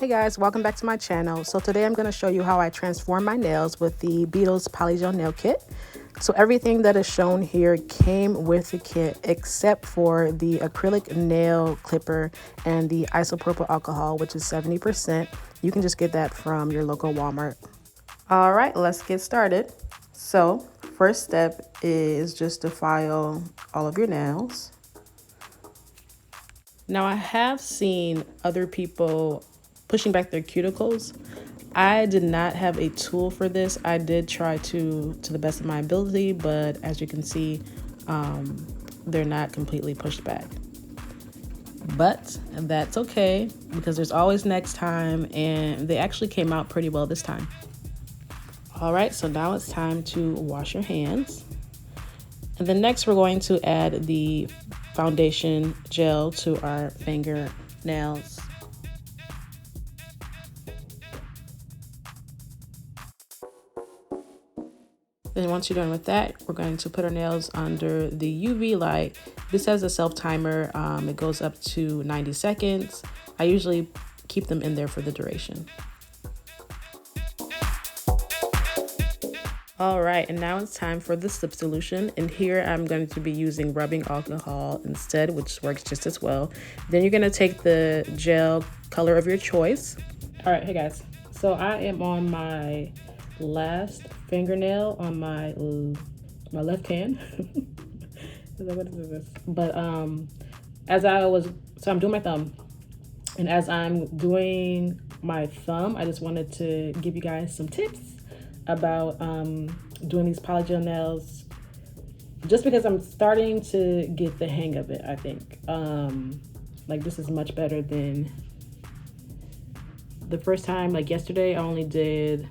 Hey guys, welcome back to my channel. So today I'm going to show you how I transform my nails with the Beetles Polygel nail kit. So everything that is shown here came with the kit except for the acrylic nail clipper and the isopropyl alcohol, which is 70%. You can just get that from your local Walmart. All right, let's get started. So first step is just to file all of your nails. Now I have seen other people pushing back their cuticles. I did not have a tool for this. I did try to the best of my ability, but as you can see, they're not completely pushed back. But that's okay because there's always next time, and they actually came out pretty well this time. All right, so now it's time to wash your hands. And then next we're going to add the foundation gel to our fingernails. Then once you're done with that, we're going to put our nails under the UV light. This has a self timer. It goes up to 90 seconds. I usually keep them in there for the duration. All right, and now it's time for the slip solution. And here I'm going to be using rubbing alcohol instead, which works just as well. Then you're gonna take the gel color of your choice. All right, hey guys. So I am on my last fingernail on my left hand. What is this? But I'm doing my thumb, and as I'm doing my thumb, I just wanted to give you guys some tips about doing these polygel nails, just because I'm starting to get the hang of it. I think like this is much better than the first time. Like yesterday, I only did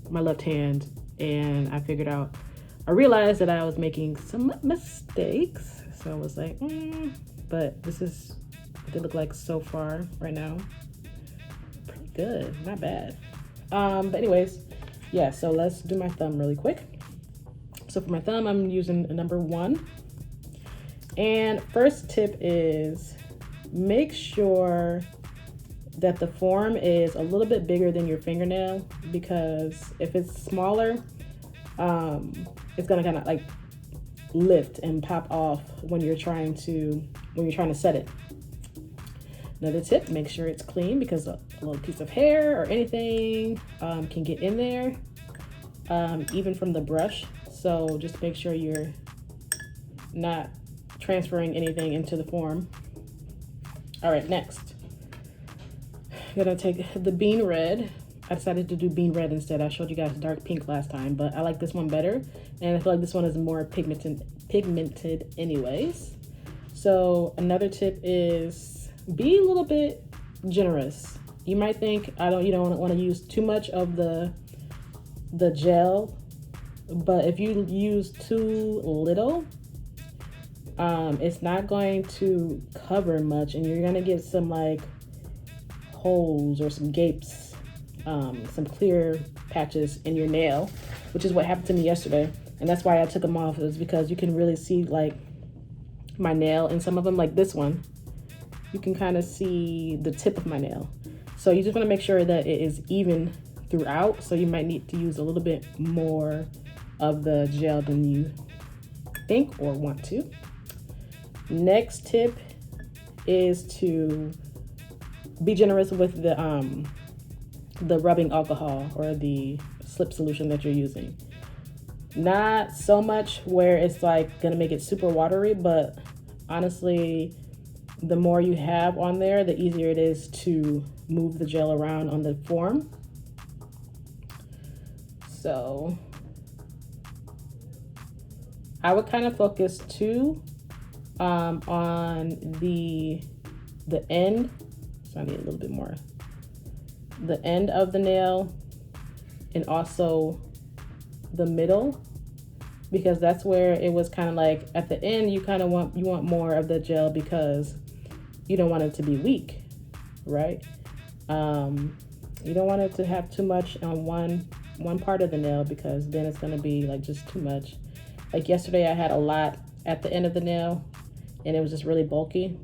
my left hand, and I realized that I was making some mistakes. So I was like, but this is what they look like so far right now. Pretty good, not bad. But anyways, yeah, so let's do my thumb really quick. So for my thumb, I'm using a number 1. And first tip is make sure that the form is a little bit bigger than your fingernail, because if it's smaller, it's gonna kind of like lift and pop off when you're trying to set it. Another tip, make sure it's clean, because a little piece of hair or anything can get in there, even from the brush. So just make sure you're not transferring anything into the form. All right, next. I'm gonna take the bean red. I decided to do bean red instead. I showed you guys dark pink last time, but I like this one better, and I feel like this one is more pigmented anyways. So another tip is be a little bit generous. You might think you don't want to use too much of the gel, but if you use too little, it's not going to cover much, and you're gonna get some like holes or some gapes, some clear patches in your nail, which is what happened to me yesterday. And that's why I took them off, is because you can really see like my nail, and some of them, like this one, you can kind of see the tip of my nail. So you just want to make sure that it is even throughout. So you might need to use a little bit more of the gel than you think or want to. Next tip is to be generous with the rubbing alcohol or the slip solution that you're using. Not so much where it's like gonna make it super watery, but honestly, the more you have on there, the easier it is to move the gel around on the form. So I would kind of focus too on the end. So I need a little bit more. The end of the nail, and also the middle, because that's where it was kind of like at the end, you want more of the gel because you don't want it to be weak, right? You don't want it to have too much on one part of the nail, because then it's going to be like just too much. Like yesterday I had a lot at the end of the nail, and it was just really bulky.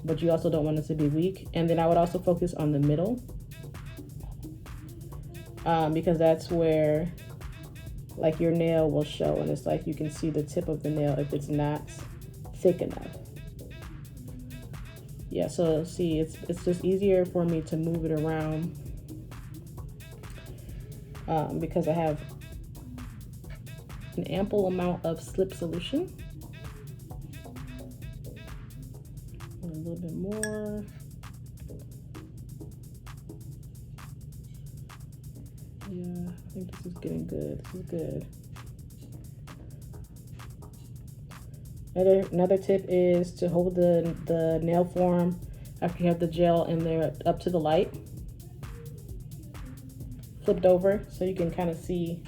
but you also don't want it to be weak. And then I would also focus on the middle, because that's where like your nail will show, and it's like you can see the tip of the nail if it's not thick enough. Yeah, so see, it's just easier for me to move it around because I have an ample amount of slip solution. A little bit more. Yeah, I think this is getting good. This is good. Another tip is to hold the nail form after you have the gel in there up to the light, flipped over, so you can kind of see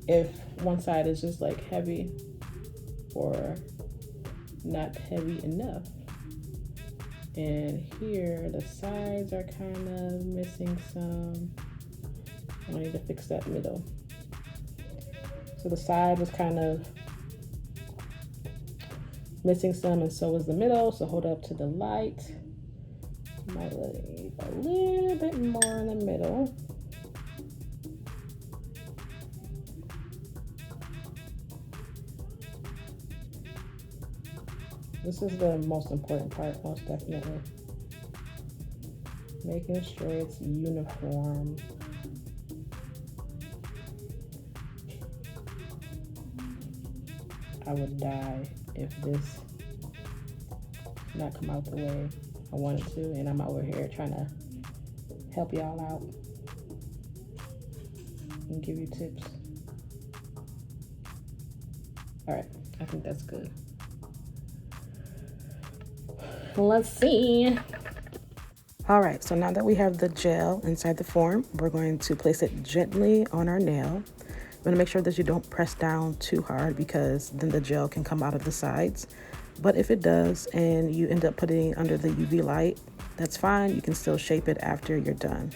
if one side is just like heavy or not heavy enough. And here the sides are kind of missing some. I need to fix that middle. So the side was kind of missing some, and so was the middle. So hold up to the light. Might leave a little bit more in the middle. This is the most important part, most definitely. Making sure it's uniform. I would die if this did not come out the way I wanted to, and I'm over here trying to help y'all out and give you tips. All right, I think that's good. Let's see. All right, so now that we have the gel inside the form, we're going to place it gently on our nail. You want to make sure that you don't press down too hard, because then the gel can come out of the sides. But if it does and you end up putting it under the UV light, that's fine. You can still shape it after you're done.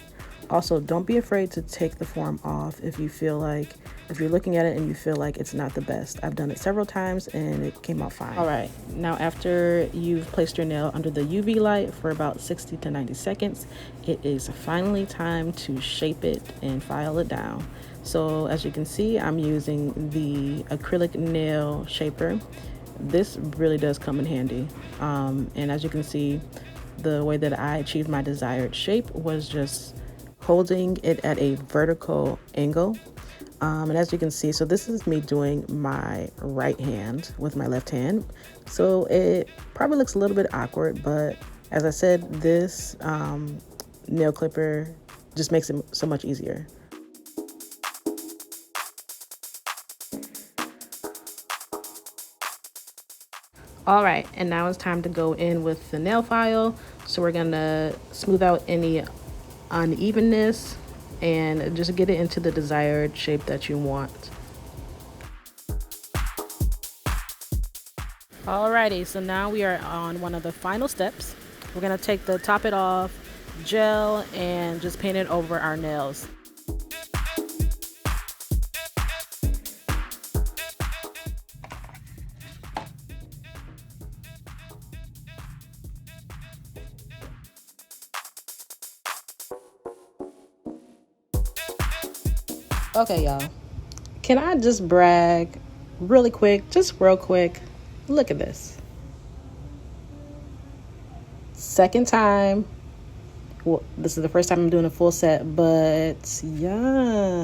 Also, don't be afraid to take the form off if you're looking at it and you feel like it's not the best. I've done it several times and it came out fine. All right, now after you've placed your nail under the UV light for about 60 to 90 seconds, it is finally time to shape it and file it down. So as you can see, I'm using the acrylic nail shaper. This really does come in handy. And as you can see, the way that I achieved my desired shape was just holding it at a vertical angle. And as you can see, so this is me doing my right hand with my left hand. So it probably looks a little bit awkward, but as I said, this nail clipper just makes it so much easier. All right, and now it's time to go in with the nail file. So we're gonna smooth out any unevenness and just get it into the desired shape that you want. Alrighty, so now we are on one of the final steps. We're gonna take the Top It Off gel and just paint it over our nails. Okay, y'all, can I just brag really quick, just real quick? Look at this. Second time. Well, this is the first time I'm doing a full set, but yeah.